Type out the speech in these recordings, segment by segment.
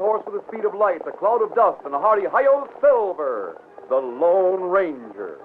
horse with the speed of light, a cloud of dust, and a hearty hi-yo Silver, the Lone Ranger.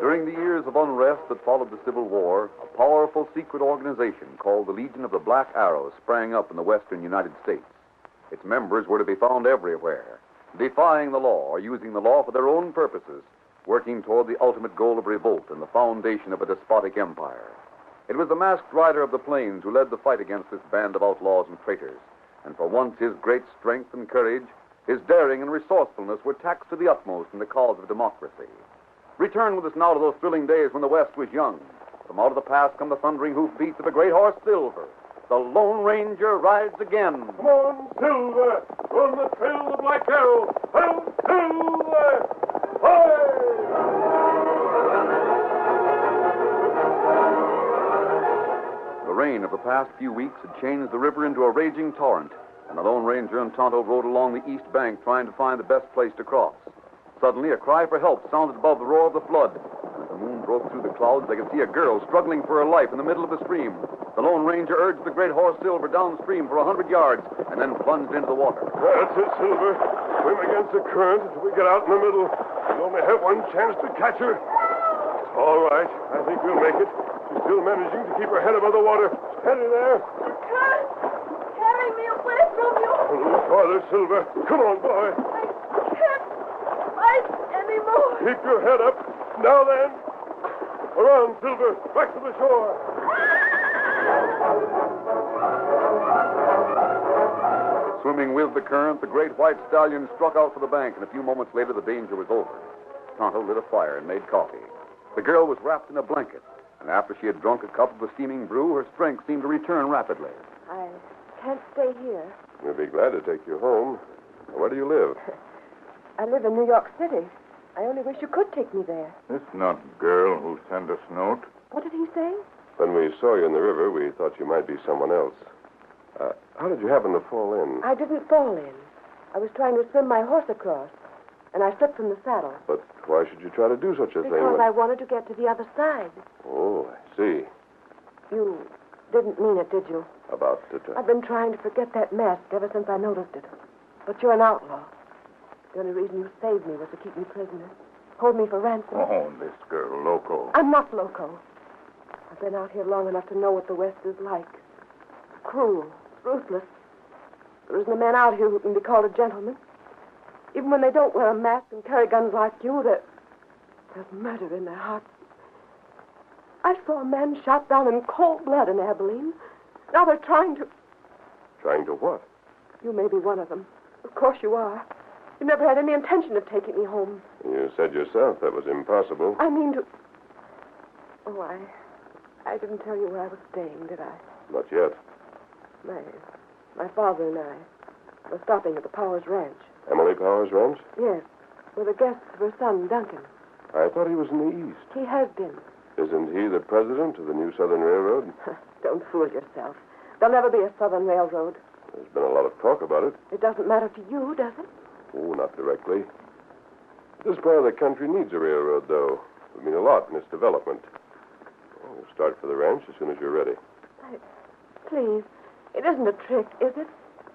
During the years of unrest that followed the Civil War, a powerful secret organization called the Legion of the Black Arrow sprang up in the western United States. Its members were to be found everywhere, defying the law or using the law for their own purposes, working toward the ultimate goal of revolt and the foundation of a despotic empire. It was the masked rider of the plains who led the fight against this band of outlaws and traitors, and for once his great strength and courage, his daring and resourcefulness were taxed to the utmost in the cause of democracy. Return with us now to those thrilling days when the West was young. From out of the past come the thundering hoofbeats of the great horse Silver. The Lone Ranger rides again. Come on, Silver! On the trail of the Black Arrow! Help, Silver! The rain of the past few weeks had changed the river into a raging torrent, and the Lone Ranger and Tonto rode along the east bank trying to find the best place to cross. Suddenly, a cry for help sounded above the roar of the flood. As the moon broke through the clouds, they could see a girl struggling for her life in the middle of the stream. The Lone Ranger urged the great horse Silver downstream for 100 yards and then plunged into the water. That's it, Silver. Swim against the current until we get out in the middle. We only have one chance to catch her. It's all right. I think we'll make it. She's still managing to keep her head above the water. Steady there. The current carrying me away from you. A little farther, Silver. Come on, boy. I can't fight anymore. Keep your head up. Now then. Around, Silver. Back to the shore. Swimming with the current, the great white stallion struck out for the bank, and a few moments later the danger was over. Tonto lit a fire and made coffee. The girl was wrapped in a blanket, and after she had drunk a cup of the steaming brew, her strength seemed to return rapidly. I can't stay here. We'll be glad to take you home. Where do you live? I live in New York City. I only wish you could take me there. It's not girl who sent us note. What did he say? When we saw you in the river, we thought you might be someone else. How did you happen to fall in? I didn't fall in. I was trying to swim my horse across, and I slipped from the saddle. But why should you try to do such a thing? Because I wanted to get to the other side. Oh, I see. You didn't mean it, did you? About the... I've been trying to forget that mask ever since I noticed it. But you're an outlaw. The only reason you saved me was to keep me prisoner. Hold me for ransom. Oh, this girl, loco. I'm not loco. I've been out here long enough to know what the West is like. It's cruel, ruthless. There isn't a man out here who can be called a gentleman. Even when they don't wear a mask and carry guns like you, there's murder in their hearts. I saw a man shot down in cold blood in Abilene. Now they're trying to... Trying to what? You may be one of them. Of course you are. You never had any intention of taking me home. You said yourself that was impossible. I mean to... Oh, I didn't tell you where I was staying, did I? Not yet. My father and I were stopping at the Powers Ranch. Emily Powers Ranch? Yes, we're the guests of her son, Duncan. I thought he was in the East. He has been. Isn't he the president of the new Southern Railroad? Don't fool yourself. There'll never be a Southern Railroad. There's been a lot of talk about it. It doesn't matter to you, does it? Oh, not directly. This part of the country needs a railroad, though. It would mean a lot in its development. We'll start for the ranch as soon as you're ready. Please, it isn't a trick, is it?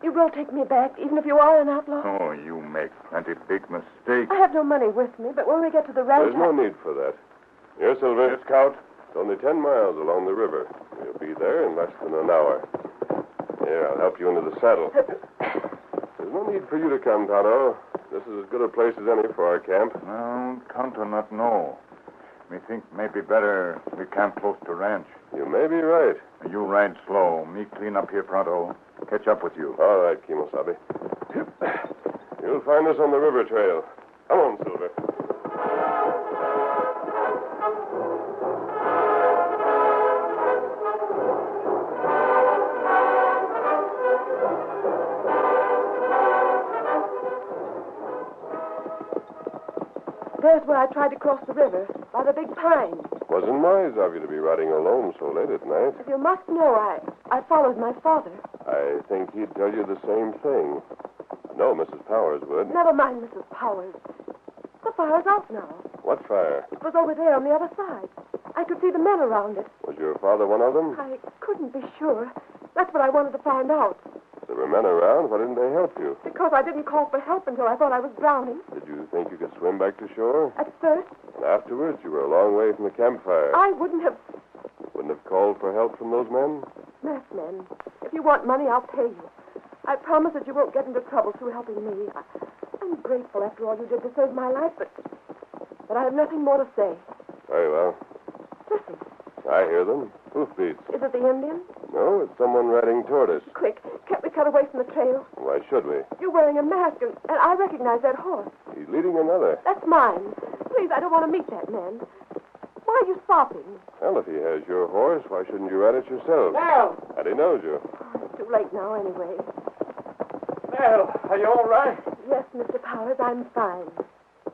You will take me back, even if you are an outlaw? Oh, you make plenty big mistake. I have no money with me, but when we get to the ranch... There's no need for that. Here, Silver. Yes, Scout. It's only 10 miles along the river. You'll be there in less than an hour. Here, I'll help you into the saddle. There's no need for you to come, Tonto. This is as good a place as any for our camp. No, Tonto not know. Me think maybe better we camp close to ranch. You may be right. You ride slow. Me clean up here pronto. Catch up with you. All right, Kimosabe. You'll find us on the river trail. Come on, Silver. There's where I tried to cross the river, by the big pine. Wasn't wise of you to be riding alone so late at night. If you must know, I followed my father. I think he'd tell you the same thing. No, Mrs. Powers would. Never mind, Mrs. Powers. The fire's out now. What fire? It was over there on the other side. I could see the men around it. Was your father one of them? I couldn't be sure. That's what I wanted to find out. There were men around. Why didn't they help you? Because I didn't call for help until I thought I was drowning. Did you think you could swim back to shore? At first, And afterwards, you were a long way from the campfire. I wouldn't have... Wouldn't have called for help from those men? Masked men, if you want money, I'll pay you. I promise that you won't get into trouble through helping me. I'm grateful after all you did to save my life, but I have nothing more to say. Very well. Listen, I hear them. Hoofbeats. is it the Indian? No, it's someone riding toward us. Quick, can't we cut away from the trail? Why should we? You're wearing a mask, and I recognize that horse. He's leading another. That's mine. Please, I don't want to meet that man. Why are you stopping? Well, if he has your horse, why shouldn't you ride it yourself? Nell! And he knows you. Oh, it's too late now, anyway. Nell, are you all right? Yes, Mr. Powers, I'm fine.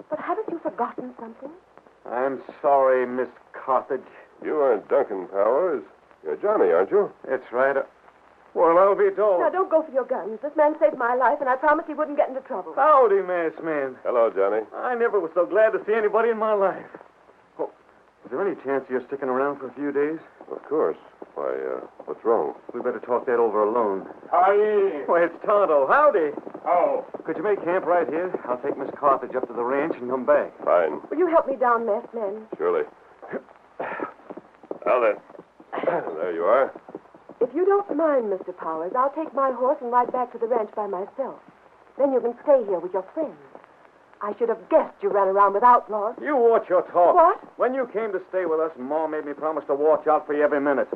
But haven't you forgotten something? I'm sorry, Miss Carthage. You aren't Duncan Powers. You're Johnny, aren't you? That's right. Well, I'll be Now, told. don't go for your guns. This man saved my life, and I promised he wouldn't get into trouble. Howdy, masked man. Hello, Johnny. I never was so glad to see anybody in my life. Oh, is there any chance you're sticking around for a few days? Of course. Why, what's wrong? We better talk that over alone. Howdy. Why, it's Tonto. Howdy. Oh. Could you make camp right here? I'll take Miss Carthage up to the ranch and come back. Fine. Will you help me down, masked man? Surely. Now then. There you are. If you don't mind, Mr. Powers, I'll take my horse and ride back to the ranch by myself. Then you can stay here with your friends. I should have guessed you ran around with outlaws. You watch your talk. What? When you came to stay with us, Ma made me promise to watch out for you every minute.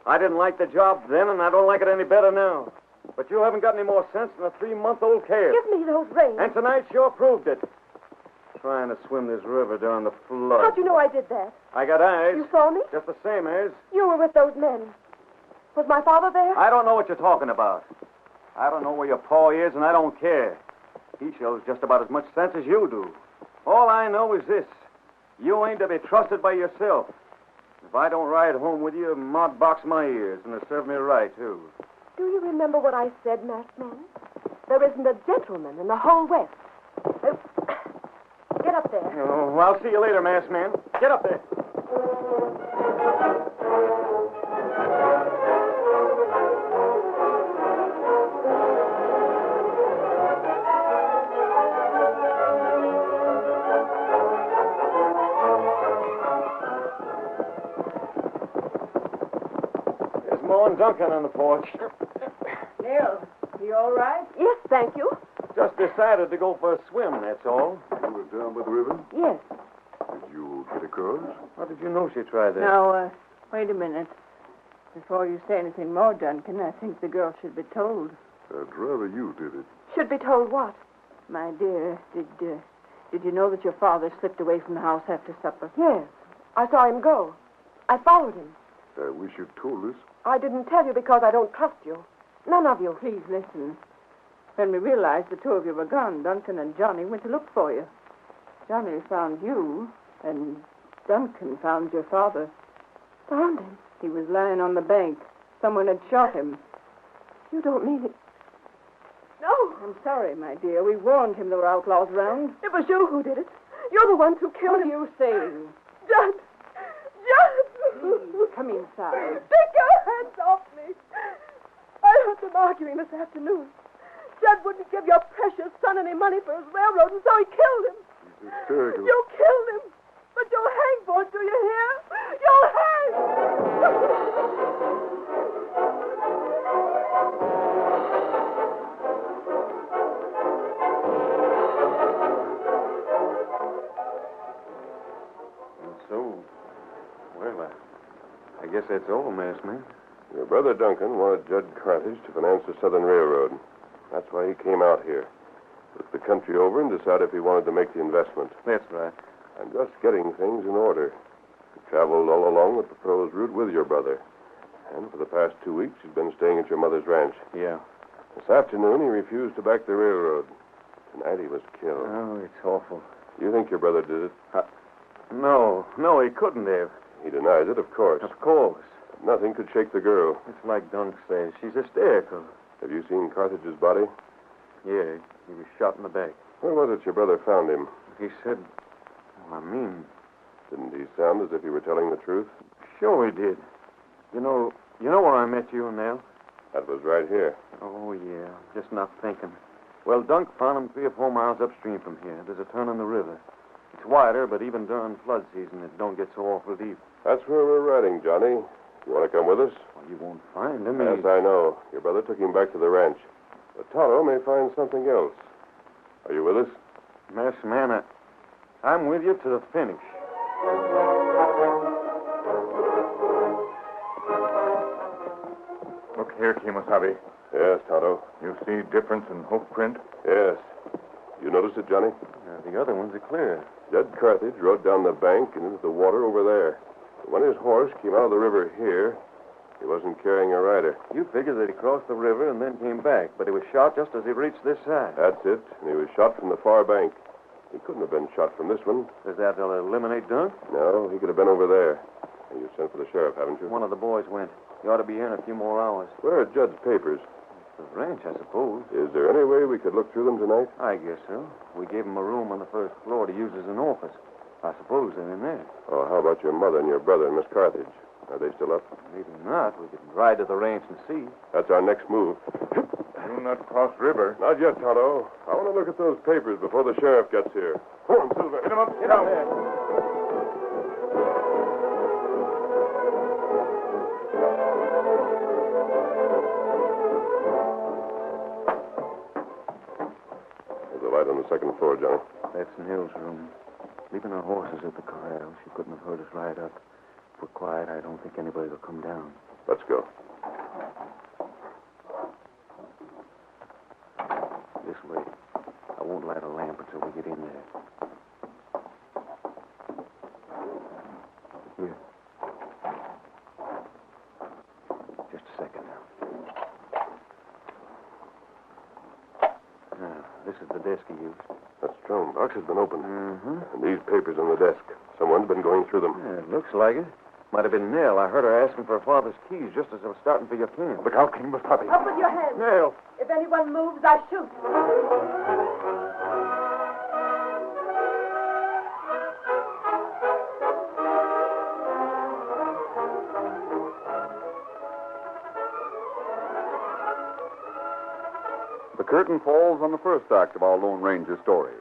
I didn't like the job then, and I don't like it any better now. But you haven't got any more sense than a 3-month-old calf. Give me those reins. And tonight sure proved it. Trying to swim this river during the flood. How'd you know I did that? I got eyes. You saw me? Just the same as. You were with those men. Was my father there? I don't know what you're talking about. I don't know where your paw is, and I don't care. He shows just about as much sense as you do. All I know is this. You ain't to be trusted by yourself. If I don't ride home with you, Ma'd box my ears, and it'll serve me right, too. Do you remember what I said, masked man? There isn't a gentleman in the whole West. Get up there. Oh, I'll see you later, masked man. Get up there. There's Ma and Duncan on the porch. Nell, you all right? Yes, thank you. Just decided to go for a swim, that's all. You were down by the river? Yes. Did you get across? How did you know she tried that? Now, wait a minute. Before you say anything more, Duncan, I think the girl should be told. I'd rather you did it. Should be told what? My dear, did you know that your father slipped away from the house after supper? Yes. I saw him go. I followed him. I wish you'd told us. I didn't tell you because I don't trust you. None of you. Please listen. When we realized the two of you were gone, Duncan and Johnny went to look for you. Johnny found you, and Duncan found your father. Found him? He was lying on the bank. Someone had shot him. You don't mean it. No. I'm sorry, my dear. We warned him there were outlaws around. It was you who did it. You're the ones who killed him. What are you saying? Judd! Please, come inside. Take your hands off me. I heard them arguing this afternoon. Judd wouldn't give your precious son any money for his railroad, and so he killed him. He's hysterical. You killed him. But you'll hang for it, do you hear? You'll hang! And so, well, I guess that's all, masked man. Your brother Duncan wanted Judd Carthage to finance the Southern Railroad. That's why he came out here. Looked the country over and decided if he wanted to make the investment. That's right. I'm just getting things in order. He traveled all along the proposed route with your brother. And for the past 2 weeks, he's been staying at your mother's ranch. Yeah. This afternoon, he refused to back the railroad. Tonight, he was killed. Oh, it's awful. You think your brother did it? No, he couldn't have. He denies it, of course. Of course. But nothing could shake the girl. It's like Dunk says. She's hysterical. Have you seen Carthage's body? Yeah, he was shot in the back. Where was it your brother found him? He said, Didn't he sound as if he were telling the truth? sure he did. You know where I met you and Nell? That was right here. Oh, yeah, just not thinking. Well, Dunk found him 3 or 4 miles upstream from here. There's a turn in the river. It's wider, but even during flood season, it don't get so awful deep. That's where we're riding, Johnny. You want to come with us? Well, you won't find him. Yes, I know. Your brother took him back to the ranch. But Tonto may find something else. Are you with us? Masked man, I'm with you to the finish. Look here, Kemosabe. Yes, Tonto. You see difference in hoof print? Yes. You noticed it, Johnny? The other ones are clear. Judd Carthage rode down the bank and into the water over there. But when his horse came out of the river here, he wasn't carrying a rider. You figure that he crossed the river and then came back, but he was shot just as he reached this side. That's it. And he was shot from the far bank. He couldn't have been shot from this one. Does that eliminate Dunk? No, he could have been over there. And you sent for the sheriff, haven't you? One of the boys went. He ought to be here in a few more hours. Where are Judd's papers? The ranch, I suppose. Is there any way we could look through them tonight? I guess so. We gave him a room on the first floor to use as an office. I suppose they're in there. Oh, how about your mother and your brother and Miss Carthage? Are they still up? Maybe not. We could ride to the ranch and see. That's our next move. Do not cross river. Not yet, Tonto. I want to look at those papers before the sheriff gets here. Come on, Silver. Get him up. Get up there. There's a light on the second floor, Johnny. That's Nell's room. Leaving our horses at the corral, she couldn't have heard us ride up. If we're quiet, I don't think anybody will come down. Let's go. This way. I won't light a lamp until we get in there. Here. Just a second now. Now, this is the desk he used. That strong box has been opened. Mm-hmm. And these papers on the desk. Someone's been going through them. Yeah, it looks like it. Might have been Nell. I heard her asking for her father's keys just as I was starting for your camp. Look out, Kemosabe. Up with your hands. Nell! If anyone moves, I shoot. The curtain falls on the first act of our Lone Ranger story.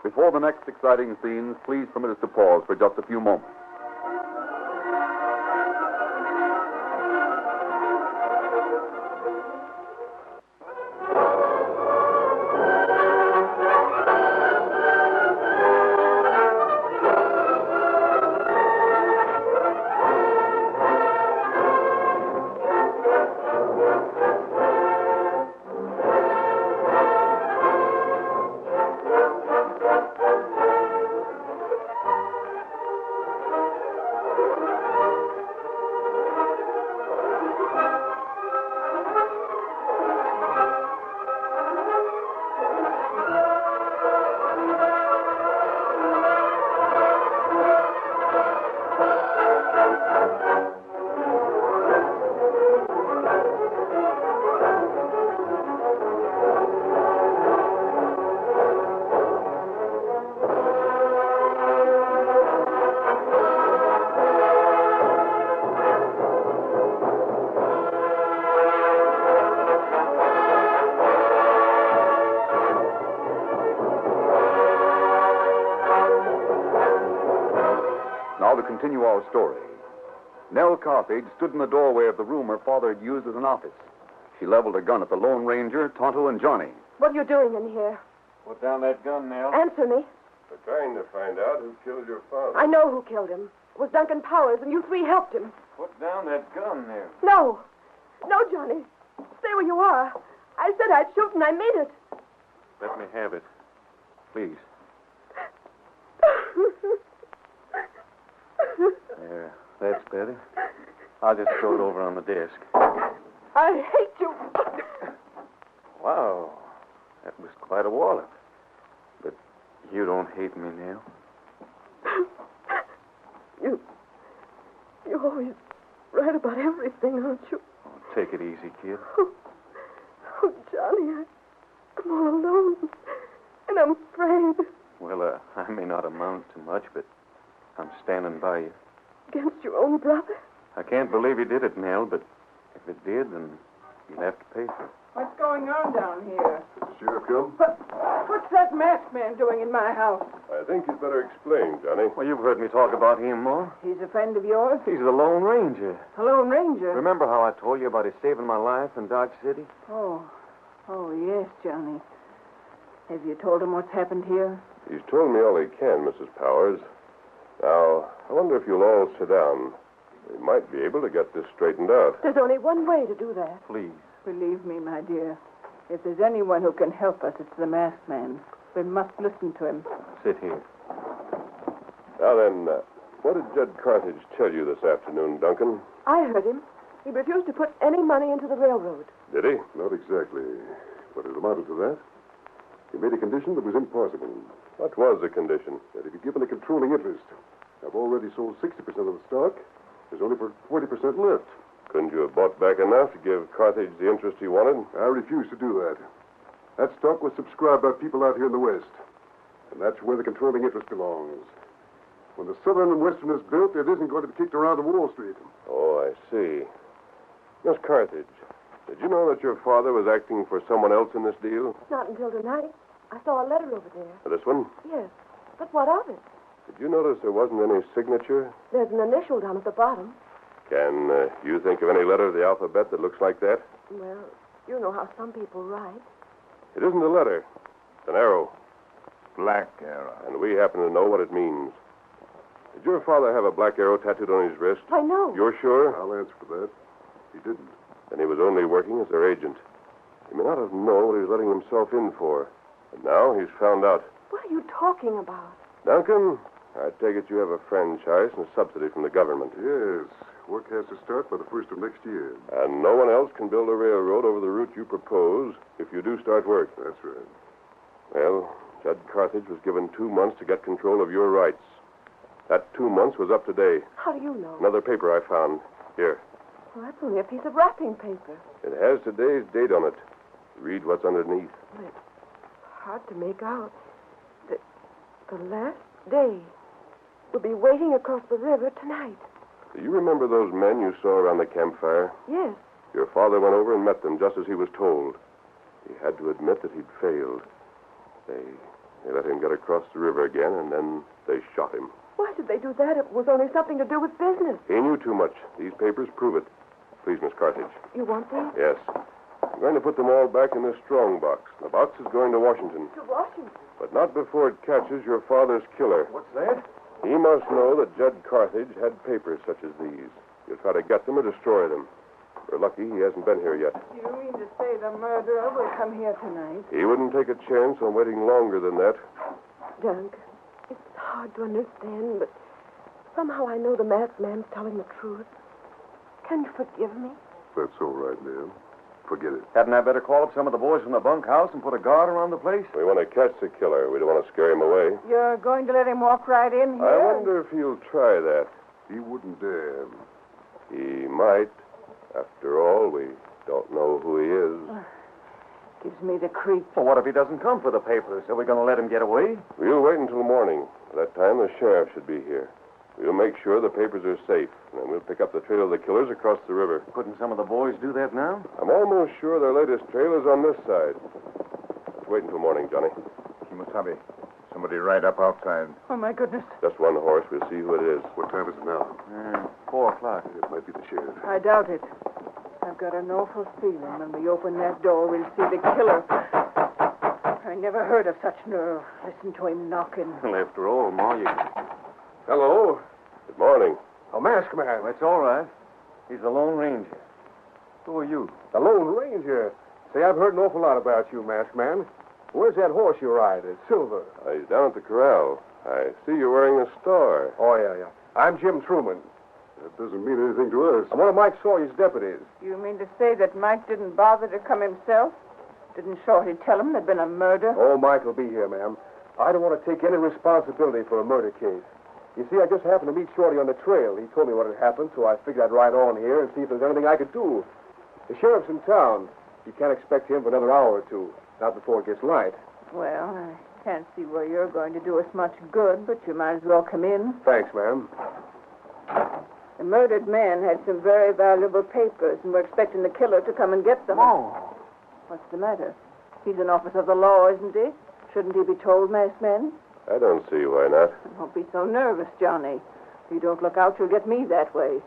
Before the next exciting scenes, please permit us to pause for just a few moments. Now to continue our story. Nell Carthage stood in the doorway of the room her father had used as an office. She leveled a gun at the Lone Ranger, Tonto, and Johnny. What are you doing in here? Put down that gun, Nell. Answer me. We're trying to find out who killed your father. I know who killed him. It was Duncan Powers, and you three helped him. Put down that gun, Nell. No. No, Johnny. Stay where you are. I said I'd shoot, and I mean it. Let me have it. Please. There. That's better. I'll just throw it over on the desk. I hate you. Wow. That was quite a wallop. But you don't hate me now. You're always right about everything, aren't you? Oh, take it easy, kid. Oh, Johnny, I'm all alone. And I'm afraid. Well, I may not amount to much, but I'm standing by you. Against your own brother? I can't believe he did it, Nell, but if it did, then you'll have to pay for it. What's going on down here? Sheriff come? What's that masked man doing in my house? I think you'd better explain, Johnny. Well, you've heard me talk about him more. He's a friend of yours? He's the Lone Ranger. A Lone Ranger? Remember how I told you about his saving my life in Dodge City? Oh, yes, Johnny. Have you told him what's happened here? He's told me all he can, Mrs. Powers. Now, I wonder if you'll all sit down. We might be able to get this straightened out. There's only one way to do that. Please. Believe me, my dear, if there's anyone who can help us, it's the masked man. We must listen to him. Sit here. Now then, what did Judd Carthage tell you this afternoon, Duncan? I heard him. He refused to put any money into the railroad. Did he? Not exactly, but it amounted to that. He made a condition that was impossible. What was the condition? That he be given a controlling interest. I've already sold 60% of the stock. There's only 40% left. Couldn't you have bought back enough to give Carthage the interest he wanted? I refuse to do that. That stock was subscribed by people out here in the West. And that's where the controlling interest belongs. When the Southern and Western is built, it isn't going to be kicked around to Wall Street. Oh, I see. Miss Carthage, did you know that your father was acting for someone else in this deal? Not until tonight. I saw a letter over there. This one? Yes. But what of it? Did you notice there wasn't any signature? There's an initial down at the bottom. Can you think of any letter of the alphabet that looks like that? Well, you know how some people write. It isn't a letter. It's an arrow. Black arrow. And we happen to know what it means. Did your father have a black arrow tattooed on his wrist? I know. You're sure? I'll answer for that. He didn't. Then he was only working as their agent. He may not have known what he was letting himself in for. And now he's found out. What are you talking about? Duncan, I take it you have a franchise and a subsidy from the government. Yes. Work has to start by the 1st of next year. And no one else can build a railroad over the route you propose if you do start work. That's right. Well, Judd Carthage was given 2 months to get control of your rights. That 2 months was up today. How do you know? Another paper I found. Here. Well, that's only a piece of wrapping paper. It has today's date on it. Read what's underneath. Well, it's hard to make out. The last day. We'll be waiting across the river tonight. Do you remember those men you saw around the campfire? Yes. Your father went over and met them just as he was told. He had to admit that he'd failed. They let him get across the river again, and then they shot him. Why did they do that? It was only something to do with business. He knew too much. These papers prove it. Please, Miss Carthage. You want these? Yes. I'm going to put them all back in this strong box. The box is going to Washington. To Washington. But not before it catches your father's killer. What's that? He must know that Judd Carthage had papers such as these. You'll try to get them or destroy them. We're lucky he hasn't been here yet. You mean to say the murderer will come here tonight? He wouldn't take a chance on waiting longer than that. Dunk, it's hard to understand, but somehow I know the masked man's telling the truth. Can you forgive me? That's all right, Nell. Forget it. Hadn't I better call up some of the boys from the bunkhouse and put a guard around the place? We want to catch the killer. We don't want to scare him away. You're going to let him walk right in here? I wonder if he'll try that. He wouldn't dare. He might. After all, we don't know who he is. Gives me the creeps. Well, what if he doesn't come for the papers? Are we going to let him get away? We'll wait until morning. By that time, the sheriff should be here. We'll make sure the papers are safe, and then we'll pick up the trail of the killers across the river. Couldn't some of the boys do that now? I'm almost sure their latest trail is on this side. Let's wait until morning, Johnny. Kimasabi, some somebody right up outside. Oh, my goodness. Just one horse. We'll see who it is. What time is it now? 4 o'clock. It might be the sheriff. I doubt it. I've got an awful feeling when we open that door, we'll see the killer. I never heard of such nerve. Listen to him knocking. Well, after all, Ma, you... Hello. Good morning. A masked man. That's all right. He's the Lone Ranger. Who are you? The Lone Ranger. Say, I've heard an awful lot about you, masked man. Where's that horse you ride? It's Silver. He's down at the corral. I see you're wearing the star. Oh, yeah. I'm Jim Truman. That doesn't mean anything to us. I'm one of Mike Sawyer's deputies. You mean to say that Mike didn't bother to come himself? Didn't Shorty tell him there'd been a murder? Oh, Mike will be here, ma'am. I don't want to take any responsibility for a murder case. You see, I just happened to meet Shorty on the trail. He told me what had happened, so I figured I'd ride on here and see if there's anything I could do. The sheriff's in town. You can't expect him for another hour or two, not before it gets light. Well, I can't see where you're going to do us much good, but you might as well come in. Thanks, ma'am. The murdered man had some very valuable papers, and we're expecting the killer to come and get them. Oh. What's the matter? He's an officer of the law, isn't he? Shouldn't he be told, masked men? I don't see why not. Don't be so nervous, Johnny. If you don't look out, you'll get me that way.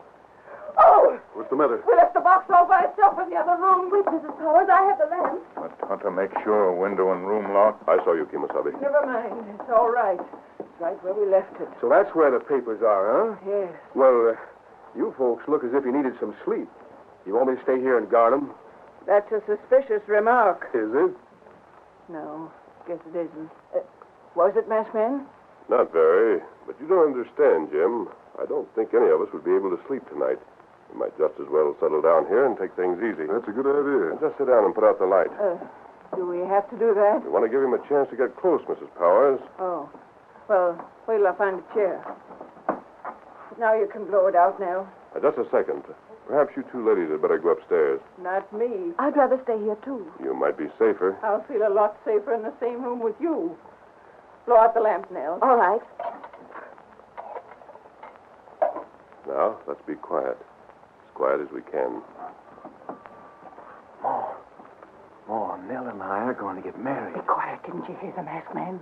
Oh! What's the matter? We left the box all by itself in the other room. Wait, Mrs. Powers, I have the lamp. I want to make sure window and room locked. I saw you, Kimasabi. Never mind. It's all right. It's right where we left it. So that's where the papers are, huh? Yes. Well, you folks look as if you needed some sleep. You want me to stay here and guard them? That's a suspicious remark. Is it? No, guess it isn't. Was it, masked man? Not very. But you don't understand, Jim. I don't think any of us would be able to sleep tonight. We might just as well settle down here and take things easy. That's a good idea. And just sit down and put out the light. Do we have to do that? We want to give him a chance to get close, Mrs. Powers. Oh. Well, wait till I find a chair. Now you can blow it out now. Just a second. Perhaps you two ladies had better go upstairs. Not me. I'd rather stay here, too. You might be safer. I'll feel a lot safer in the same room with you. Blow out the lamp, Nell. All right. Now, let's be quiet. As quiet as we can. Ma, Nell and I are going to get married. Be quiet, didn't you hear the masked man?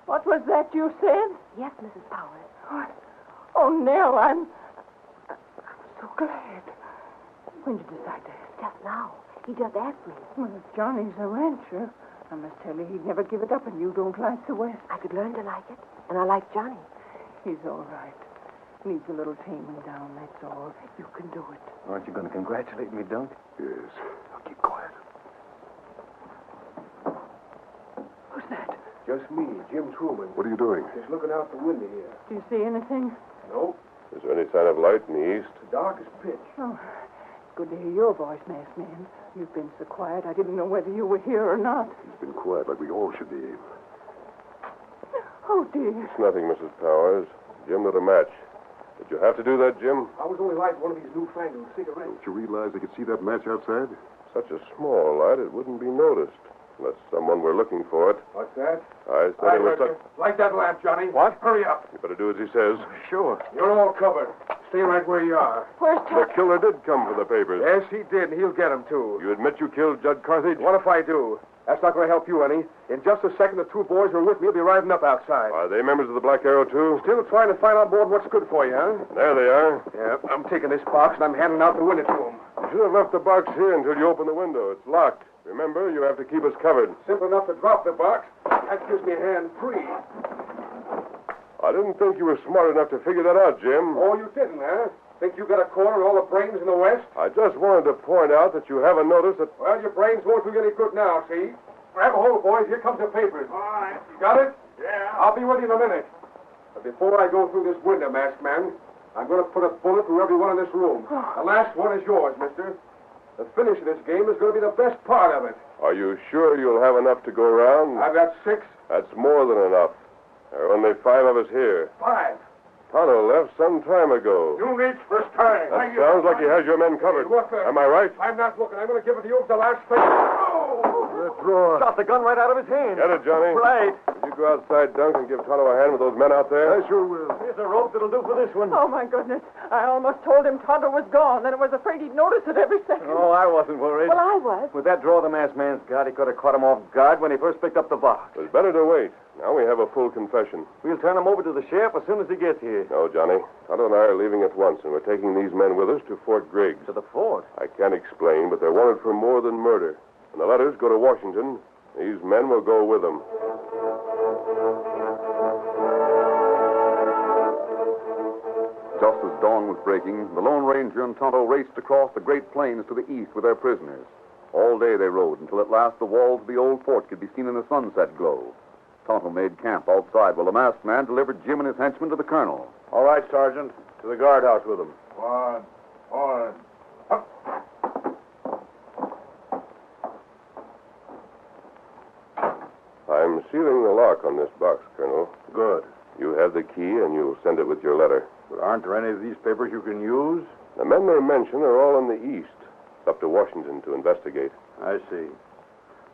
What was that you said? Yes, Mrs. Powers. Oh, Nell, I'm so glad. When did you decide that? Just now. He just asked me. Well, if Johnny's a rancher, I must tell you he'd never give it up, and you don't like the West. I could learn to like it, and I like Johnny. He's all right. Needs a little taming down, that's all. You can do it. Aren't you going to congratulate me, Dunk? Yes. Now keep quiet. Who's that? Just me, Jim Truman. What are you doing? Just looking out the window here. Do you see anything? Nope. Is there any sign of light in the east? The dark as pitch. Oh, good to hear your voice, masked man. You've been so quiet, I didn't know whether you were here or not. He's been quiet like we all should be. Oh, dear. It's nothing, Mrs. Powers. Jim lit a match. Did you have to do that, Jim? I was only lighting one of these newfangled cigarettes. Don't you realize they could see that match outside? Such a small light, it wouldn't be noticed. Unless someone were looking for it. What's that? I said he was... Light that lamp, Johnny. What? Hurry up. You better do as he says. Sure. You're all covered. Stay right where you are. Where's The Tuck? killer did come for the papers. Yes, he did, and he'll get them, too. You admit you killed Judd Carthage? What if I do? That's not going to help you any. In just a second, the two boys who are with me will be riding up outside. Are they members of the Black Arrow, too? Still trying to find on board what's good for you, huh? There they are. Yeah, I'm taking this box, and I'm handing out the window to them. You should have left the box here until you open the window. It's locked. Remember, you have to keep us covered. Simple enough to drop the box. That gives me a hand free. I didn't think you were smart enough to figure that out, Jim. Oh, you didn't, huh? Think you got a corner on all the brains in the West? I just wanted to point out that you haven't noticed that... Well, your brains won't do you any good now, see? Grab a hold, boys. Here comes the papers. All right. You got it? Yeah. I'll be with you in a minute. But before I go through this window, masked man, I'm going to put a bullet through every one in this room. The last one is yours, mister. The finish of this game is going to be the best part of it. Are you sure you'll have enough to go around? I've got 6. That's more than enough. There are only 5 of us here. 5. Tonto left some time ago. You reach first time. That sounds like he has your men covered. Look, Am I right? I'm not looking. I'm going to give it to you for the last thing. Oh! That drawer. Shot the gun right out of his hand. Get it, Johnny? Right. Will you go outside, Dunk, and give Tonto a hand with those men out there? I sure will. Here's a rope that'll do for this one. Oh, my goodness. I almost told him Tonto was gone, and I was afraid he'd notice it every second. Oh, I wasn't worried. Well, I was. With that drawer the masked man's got, he could have caught him off guard when he first picked up the box. It was better to wait. Now we have a full confession. We'll turn him over to the sheriff as soon as he gets here. No, Johnny. Tonto and I are leaving at once, and we're taking these men with us to Fort Griggs. To the fort? I can't explain, but they're wanted for more than murder. When the letters go to Washington, these men will go with them. Just as dawn was breaking, the Lone Ranger and Tonto raced across the Great Plains to the east with their prisoners. All day they rode until at last the walls of the old fort could be seen in the sunset glow. Tonto made camp outside while the masked man delivered Jim and his henchmen to the colonel. All right, Sergeant. To the guardhouse with them. One. I'm sealing the lock on this box, Colonel. Good. You have the key, and you'll send it with your letter. But aren't there any of these papers you can use? The men they mention are all in the east. It's up to Washington to investigate. I see.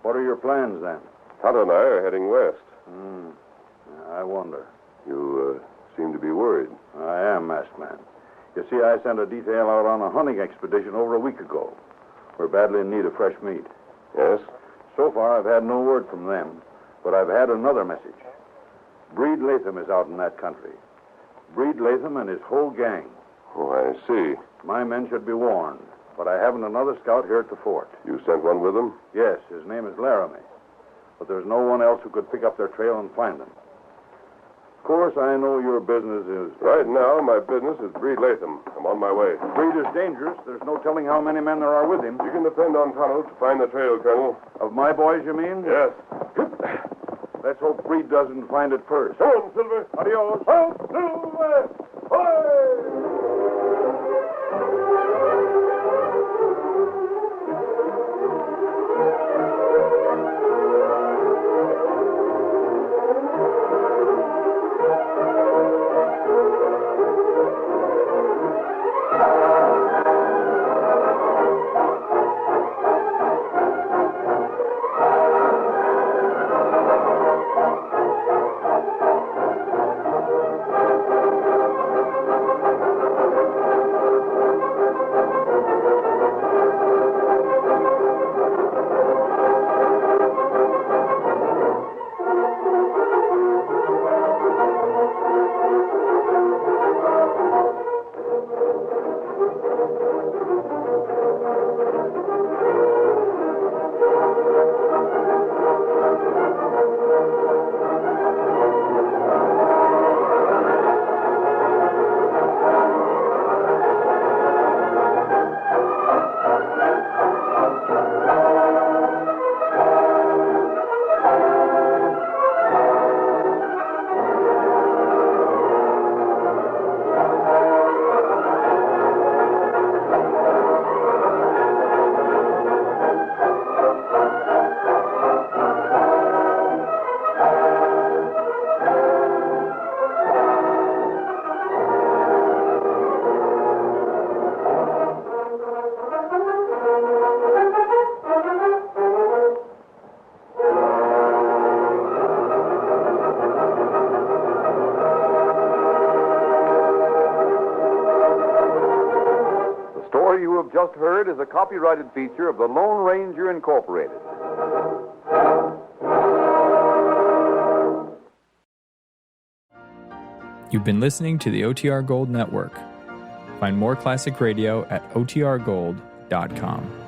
What are your plans, then? Tonto and I are heading west. I wonder. You seem to be worried. I am, masked man. You see, I sent a detail out on a hunting expedition over a week ago. We're badly in need of fresh meat. Yes? So far, I've had no word from them, but I've had another message. Breed Latham is out in that country. Breed Latham and his whole gang. Oh, I see. My men should be warned, but I haven't another scout here at the fort. You sent one with them? Yes, his name is Laramie. But there's no one else who could pick up their trail and find them. Of course, I know your business is... Right now, my business is Breed Latham. I'm on my way. Breed is dangerous. There's no telling how many men there are with him. You can depend on Tonto to find the trail, Colonel. Of my boys, you mean? Yes. Let's hope Breed doesn't find it first. Come on, Silver. Adios. Out, Silver! Hoy! Just heard is a copyrighted feature of the Lone Ranger Incorporated. You've been listening to the OTR Gold Network. Find more classic radio at otrgold.com.